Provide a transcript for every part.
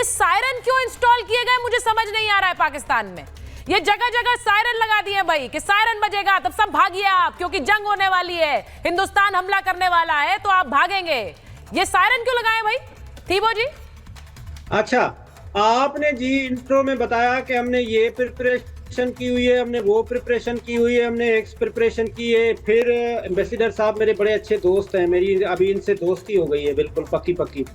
Siren क्यों install किए गए मुझे समझ नहीं आ रहा है पाकिस्तान में। ये जगह जगह सायरन लगा दिए भाई कि सायरन बजेगा तब सब भागिए आप, क्योंकि जंग होने वाली है, हिंदुस्तान हमला करने वाला है तो आप भागेंगे। ये सायरन क्यों लगाए भाई थीबो जी? अच्छा, आपने जी इंट्रो में बताया कि हमने ये प्रिपरेशन की हुई है, हमने वो प्रिपरेशन की हुई है, हमने एक्स प्रिपरेशन की है। फिर एम्बेसडर साहब मेरे बड़े अच्छे दोस्त हैं, मेरी अभी इनसे दोस्ती हो गई है बिल्कुल पक्की पक्की।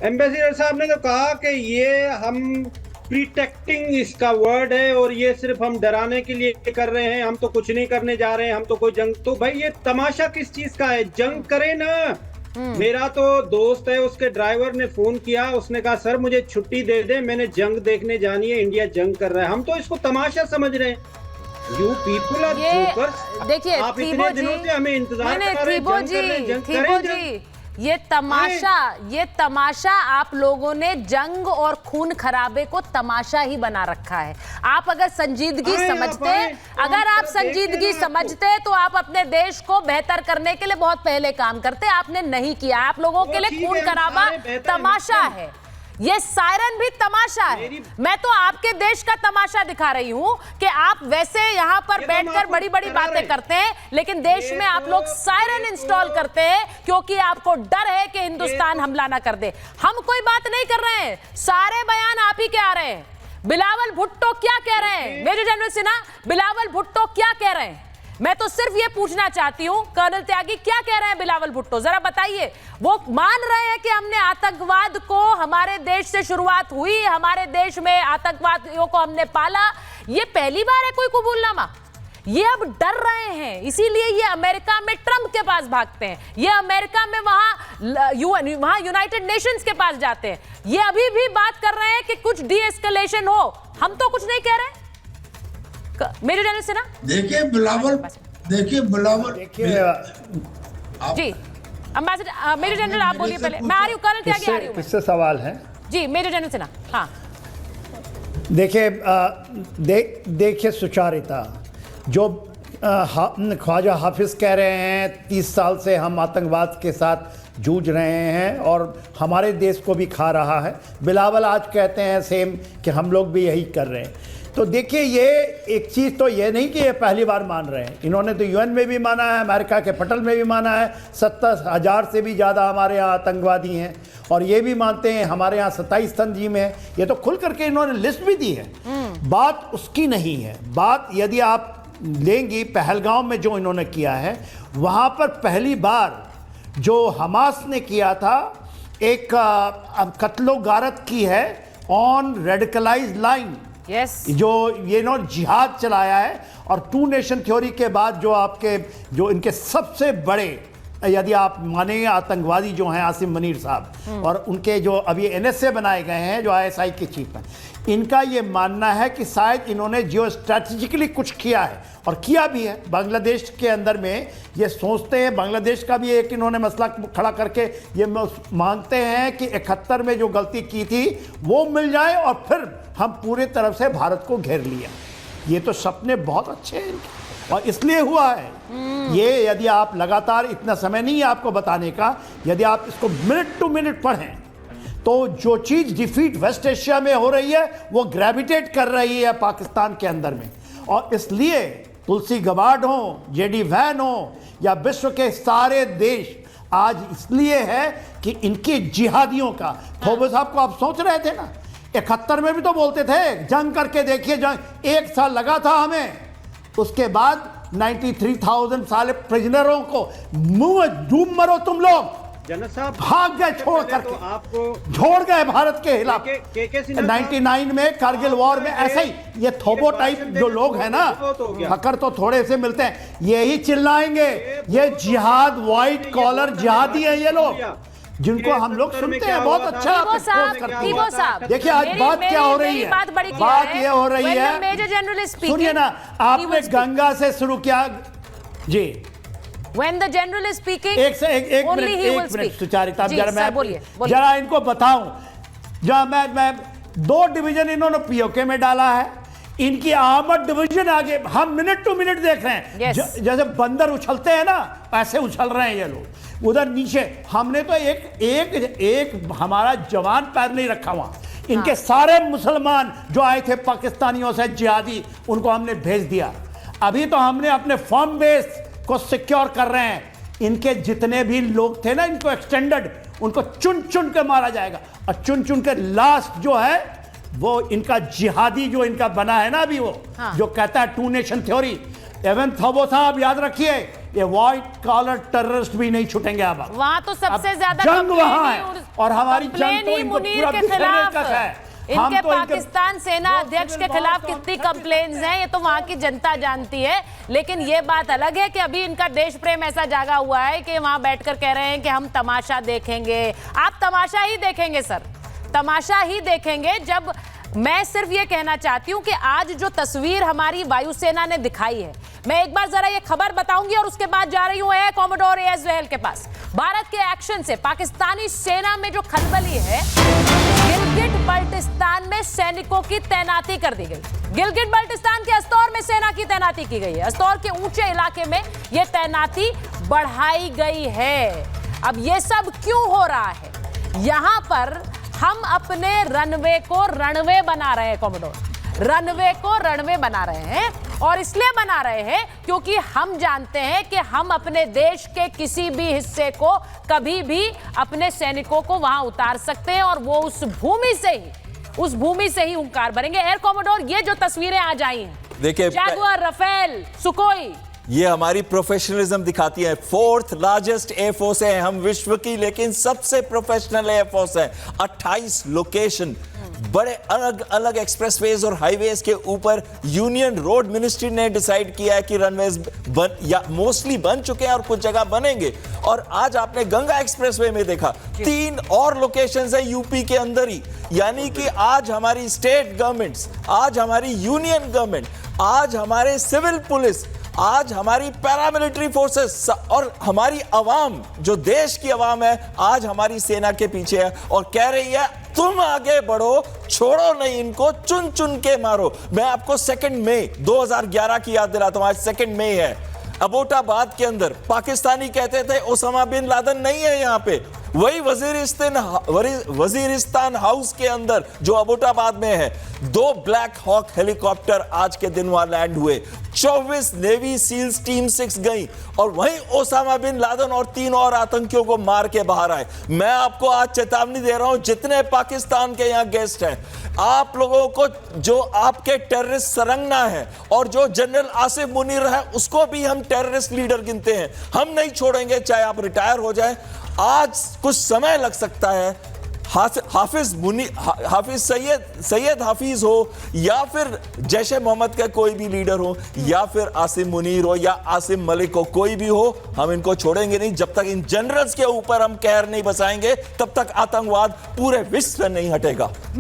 एम्बेसडर साहब ने तो कहा कि ये हम प्रीटेक्टिंग इसका वर्ड है और ये सिर्फ हम डराने के लिए कर रहे हैं, हम तो कुछ नहीं करने जा रहे हैं, हम तो कोई जंग। तो भाई ये तमाशा किस चीज का है? जंग करे ना। मेरा तो दोस्त है, उसके ड्राइवर ने फोन किया, उसने कहा सर मुझे छुट्टी दे दे, मैंने जंग देखने जानी है, इंडिया जंग कर रहा है। हम तो इसको तमाशा समझ रहे हैं। You people are jokers. देखिए आप इतने दिनों से हमें इंतजार कर रहे हैं, जंग करें। ये तमाशा आप लोगों ने जंग और खून खराबे को तमाशा ही बना रखा है। आप अगर संजीदगी समझते तो आप अपने देश को बेहतर करने के लिए बहुत पहले काम करते। आपने नहीं किया। आप लोगों के लिए खून खराबा तमाशा है, ये सायरन भी तमाशा है। मैं तो आपके देश का तमाशा दिखा रही हूं कि आप वैसे यहां पर बैठकर बड़ी बड़ी बातें करते हैं, लेकिन देश में आप लोग सायरन इंस्टॉल करते हैं क्योंकि आपको डर है कि हिंदुस्तान हमला ना कर दे। हम कोई बात नहीं कर रहे हैं, सारे बयान आप ही के आ रहे हैं। बिलावल भुट्टो क्या कह रहे हैं? मेजर जनरल सिन्हा, बिलावल भुट्टो क्या कह रहे हैं? मैं तो सिर्फ ये पूछना चाहती हूं, कर्नल त्यागी क्या कह रहे हैं बिलावल भुट्टो, जरा बताइए। वो मान रहे हैं कि हमने आतंकवाद को, हमारे देश से शुरुआत हुई, हमारे देश में आतंकवादियों को हमने पाला। ये पहली बार है कोई कबूलनामा? ये अब डर रहे हैं, इसीलिए ये अमेरिका में ट्रंप के पास भागते हैं, ये अमेरिका में वहां यूनाइटेड नेशंस के पास जाते हैं। ये अभी भी बात कर रहे हैं कि कुछ डी एस्केलेशन हो। हम तो कुछ नहीं कह रहे। मेरे जनरल से ना देखिए बिलावल जी, अम्बेसडर मेजर जनरल आप बोलिए पहले, मैं आ रही हूँ। कर्नल त्यागी आ रही हूँ। किससे सवाल है जी? मेजर जनरल से ना। हाँ देखिए सुचारिता, जो ख्वाजा हाफिज कह रहे हैं 30 साल से हम आतंकवाद के साथ जूझ रहे हैं और हमारे देश को भी खा रहा है। बिलावल आज कहते हैं सेम कि हम लोग भी यही कर रहे हैं। तो देखिए, ये एक चीज़ तो ये नहीं कि ये पहली बार मान रहे हैं, इन्होंने तो यूएन में भी माना है, अमेरिका के पटल में भी माना है। 70,000 से भी ज़्यादा हमारे यहाँ आतंकवादी हैं और ये भी मानते हैं हमारे यहाँ 27 तंजीमें हैं। ये तो खुल करके इन्होंने लिस्ट भी दी है। बात उसकी नहीं है। बात यदि आप लेंगी पहलगाम में जो इन्होंने किया है, वहाँ पर पहली बार जो हमास ने किया था, एक कत्लो गारत की है ऑन रेडिकलाइज्ड लाइन। Yes. जो ये जिहाद चलाया है। और 2 नेशन थ्योरी के बाद जो इनके सबसे बड़े, यदि आप मानेंगे, आतंकवादी जो हैं आसिम मनीर साहब और उनके जो अभी NSA बनाए गए हैं, जो ISI के चीफ हैं, इनका ये मानना है कि शायद इन्होंने जियो स्ट्रैटेजिकली कुछ किया है और किया भी है। बांग्लादेश के अंदर में ये सोचते हैं, बांग्लादेश का भी एक इन्होंने मसला खड़ा करके ये मानते हैं कि 71 में जो गलती की थी वो मिल जाए और फिर हम पूरे तरफ से भारत को घेर लिया। ये तो सपने बहुत अच्छे हैं और इसलिए हुआ है ये। यदि आप लगातार, इतना समय नहीं है आपको बताने का, यदि आप इसको मिनट टू मिनट पढ़ें तो जो चीज़ डिफीट वेस्ट एशिया में हो रही है वो ग्रेविटेट कर रही है पाकिस्तान के अंदर में। और इसलिए तुलसी गबार्ड हो, जेडी वैन हो या विश्व के सारे देश आज इसलिए है कि इनके जिहादियों का, थोबे साहब को आप सोच रहे थे ना, 71 में भी तो बोलते थे जंग करके देखिए, जंग 1 साल लगा था हमें। उसके बाद 93,000 साले प्रिजनरों को मुंह डूब मरो तुम लोग, भाग गए छोड़ करके, तो आपको छोड़ गए भारत के खिलाफ। 99 में कारगिल वॉर में ऐसे ही ये थोबो टाइप जो लोग हैं ना, फकर तो थोड़े से मिलते हैं, यही चिल्लाएंगे ये जिहाद, व्हाइट कॉलर जिहादी है ये लोग, जिनको हम लोग सुनते हैं बहुत अच्छा। देखिए आज बात क्या हो रही है, बात ये हो रही है, सुनिए ना, आपने गंगा से शुरू किया जी। When the general is speaking, एक मिनट सुचारिता, जरा इनको बताऊं। जब मैं 2 डिवीजन इन्होंने पीओके में डाला है, इनकी आमद डिवीजन आगे, हम मिनट टू मिनट देख रहे हैं। जैसे बंदर उछलते हैं ना, ऐसे उछल रहे हैं ये लोग उधर नीचे। हमने तो एक हमारा जवान पैर नहीं रखा वहां। इनके सारे मुसलमान जो आए थे पाकिस्तानियों से जिहादी, उनको हमने भेज दिया। अभी तो हमने अपने फॉर्म बेस को सिक्योर कर रहे हैं। इनके जितने भी लोग थे ना, इनको एक्सटेंडेड, उनको चुन चुन के मारा जाएगा। और चुन चुन के लास्ट जो है वो इनका जिहादी जो इनका बना है ना अभी, वो जो कहता है टू नेशन थ्योरी, एवन थोबो साहब याद रखिए, ये व्हाइट कॉलर टेररिस्ट भी नहीं छूटेंगे। अब वहां तो सबसे ज्यादा जंग वहां है, और हमारी जंग तो इनको मुनीर पूरा के बिखेरने खिलाफ तक है। इनके पाकिस्तान सेना अध्यक्ष के खिलाफ कितनी कंप्लेंट्स हैं, ये तो वहां की जनता जानती है। लेकिन ये बात अलग है कि अभी इनका देश प्रेम ऐसा जागा हुआ है कि वहां बैठकर कह रहे हैं कि हम तमाशा देखेंगे। आप तमाशा ही देखेंगे सर, तमाशा ही देखेंगे। जब मैं सिर्फ ये कहना चाहती हूं कि आज जो तस्वीर हमारी वायुसेना ने दिखाई है, मैं एक बार जरा ये खबर बताऊंगी और उसके बाद जा रही हूं एयर कॉमोडोर एएस वहेल के पास। भारत के एक्शन से पाकिस्तानी सेना में जो खलबली है, गिलगिट बल्टिस्तान में सैनिकों की तैनाती कर दी गई। गिलगिट बल्टिस्तान के अस्तौर में सेना की तैनाती की गई है। अस्तौर के ऊंचे इलाके में यह तैनाती बढ़ाई गई है। अब यह सब क्यों हो रहा है? यहां पर हम अपने रनवे को रणवे बना रहे हैं कॉमोडोर, रनवे को रणवे बना रहे हैं। और इसलिए बना रहे हैं क्योंकि हम जानते हैं कि हम अपने देश के किसी भी हिस्से को कभी भी अपने सैनिकों को वहां उतार सकते हैं और वो उस भूमि से ही हुंकार भरेंगे। एयर कॉमोडोर, ये जो तस्वीरें आज आई हैं, देखिए, जैगुआर, राफेल, सुकोई, ये हमारी प्रोफेशनलिज्म दिखाती है। 4th लार्जेस्ट एयरफोर्स है हम विश्व की, लेकिन सबसे प्रोफेशनल एयरफोर्स है। 28 लोकेशन, बड़े अलग अलग एक्सप्रेसवेज और हाईवेज के ऊपर यूनियन रोड मिनिस्ट्री ने डिसाइड किया है कि रनवेज या मोस्टली बन चुके हैं और कुछ जगह बनेंगे। और आज आपने गंगा एक्सप्रेसवे में देखा 3 और लोकेशंस है यूपी के अंदर ही। यानी कि आज हमारी स्टेट गवर्नमेंट्स, आज हमारी यूनियन गवर्नमेंट, आज हमारे सिविल पुलिस, आज हमारी पैरामिलिट्री फोर्सेस और हमारी आवाम, जो देश की आवाम है, आज हमारी सेना के पीछे है और कह रही है तुम आगे बढ़ो, छोड़ो नहीं इनको, चुन चुन के मारो। मैं आपको 2 मई 2011 की याद दिलाता हूं। आज 2 मई है। अबोटाबाद के अंदर पाकिस्तानी कहते थे ओसामा बिन लादेन नहीं है यहाँ पे। वही वजीरिस्तान हाउस के अंदर जो अबोटाबाद में है, 2 ब्लैक हॉक हेलीकॉप्टर आज के दिन वहां लैंड हुए। 24 नेवी सील्स टीम 6 गई और वहीं ओसामा बिन लादेन और 3 और आतंकियों को मार के बाहर आए। मैं आपको आज चेतावनी दे रहा हूं, जितने पाकिस्तान के यहां गेस्ट हैं, आप लोगों को जो आपके टेररिस्ट सरंगना है और जो जनरल आसिफ मुनीर है उसको भी हम टेररिस्ट लीडर गिनते हैं। हम नहीं छोड़ेंगे, चाहे आप रिटायर हो जाए। आज कुछ समय लग सकता है। हाफिज सैयद हाफिज हो या फिर जैश मोहम्मद का कोई भी लीडर हो या फिर आसिम मुनीर हो या आसिम मलिक हो, कोई भी हो, हम इनको छोड़ेंगे नहीं। जब तक इन जनरल्स के ऊपर हम कहर नहीं बसाएंगे, तब तक आतंकवाद पूरे विश्व में नहीं हटेगा।